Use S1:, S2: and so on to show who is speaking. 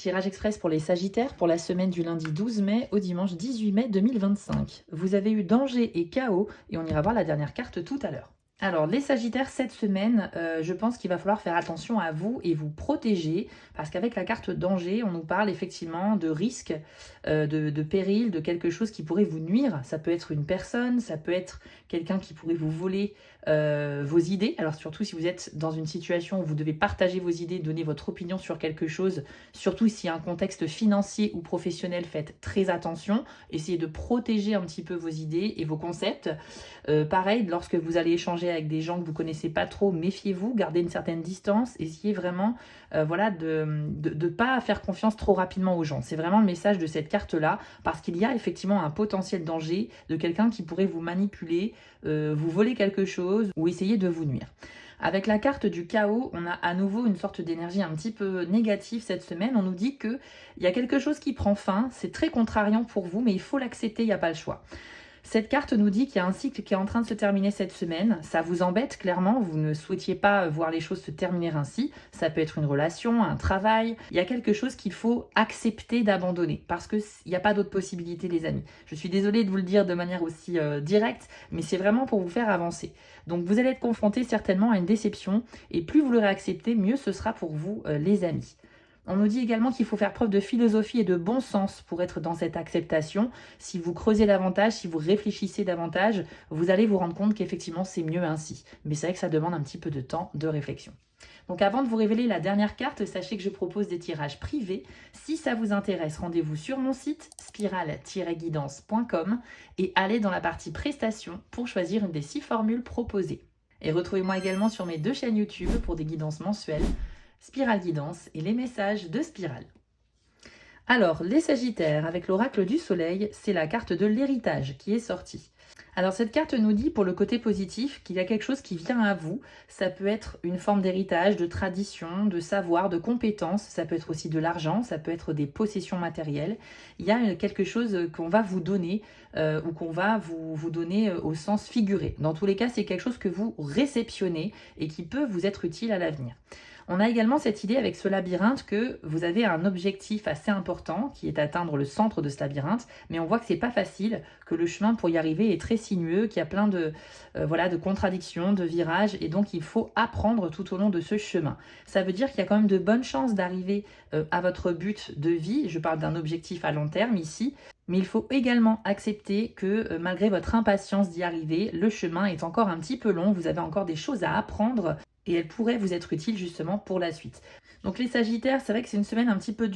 S1: tirage express pour les Sagittaires pour la semaine du lundi 12 mai au dimanche 18 mai 2025. Vous avez eu danger et chaos et on ira voir la dernière carte tout à l'heure. Alors, les Sagittaires, cette semaine, je pense qu'il va falloir faire attention à vous et vous protéger parce qu'avec la carte danger, on nous parle effectivement de risque, de péril, de quelque chose qui pourrait vous nuire. Ça peut être une personne, ça peut être quelqu'un qui pourrait vous voler vos idées. Alors surtout si vous êtes dans une situation où vous devez partager vos idées, donner votre opinion sur quelque chose, surtout s'il y a un contexte financier ou professionnel, faites très attention. Essayez de protéger un petit peu vos idées et vos concepts. Pareil, lorsque vous allez échanger avec des gens que vous ne connaissez pas trop, méfiez-vous, gardez une certaine distance, essayez vraiment de ne pas faire confiance trop rapidement aux gens. C'est vraiment le message de cette carte-là, parce qu'il y a effectivement un potentiel danger de quelqu'un qui pourrait vous manipuler, vous voler quelque chose ou essayer de vous nuire. Avec la carte du chaos, on a à nouveau une sorte d'énergie un petit peu négative cette semaine. On nous dit qu'il y a quelque chose qui prend fin, c'est très contrariant pour vous, mais il faut l'accepter, il n'y a pas le choix. Cette carte nous dit qu'il y a un cycle qui est en train de se terminer cette semaine. Ça vous embête, clairement. Vous ne souhaitiez pas voir les choses se terminer ainsi. Ça peut être une relation, un travail. Il y a quelque chose qu'il faut accepter d'abandonner parce qu'il n'y a pas d'autre possibilité, les amis. Je suis désolée de vous le dire de manière aussi directe, mais c'est vraiment pour vous faire avancer. Donc, vous allez être confronté certainement à une déception et plus vous l'aurez accepté, mieux ce sera pour vous, les amis. On nous dit également qu'il faut faire preuve de philosophie et de bon sens pour être dans cette acceptation. Si vous creusez davantage, si vous réfléchissez davantage, vous allez vous rendre compte qu'effectivement c'est mieux ainsi. Mais c'est vrai que ça demande un petit peu de temps de réflexion. Donc avant de vous révéler la dernière carte, sachez que je propose des tirages privés. Si ça vous intéresse, rendez-vous sur mon site spirale-guidance.com et allez dans la partie prestations pour choisir une des 6 formules proposées. Et retrouvez-moi également sur mes 2 chaînes YouTube pour des guidances mensuelles. Spirale Guidance et les messages de Spirale. Alors, les Sagittaires, avec l'oracle du soleil, c'est la carte de l'héritage qui est sortie. Alors, cette carte nous dit, pour le côté positif, qu'il y a quelque chose qui vient à vous. Ça peut être une forme d'héritage, de tradition, de savoir, de compétences. Ça peut être aussi de l'argent, ça peut être des possessions matérielles. Il y a quelque chose qu'on va vous donner ou qu'on va vous donner au sens figuré. Dans tous les cas, c'est quelque chose que vous réceptionnez et qui peut vous être utile à l'avenir. On a également cette idée avec ce labyrinthe que vous avez un objectif assez important qui est d'atteindre le centre de ce labyrinthe, mais on voit que c'est pas facile, que le chemin pour y arriver est très sinueux, qu'il y a plein de contradictions, de virages, et donc il faut apprendre tout au long de ce chemin. Ça veut dire qu'il y a quand même de bonnes chances d'arriver à votre but de vie. Je parle d'un objectif à long terme ici. Mais il faut également accepter que malgré votre impatience d'y arriver, le chemin est encore un petit peu long, vous avez encore des choses à apprendre et elles pourraient vous être utiles justement pour la suite. Donc les Sagittaires, c'est vrai que c'est une semaine un petit peu dure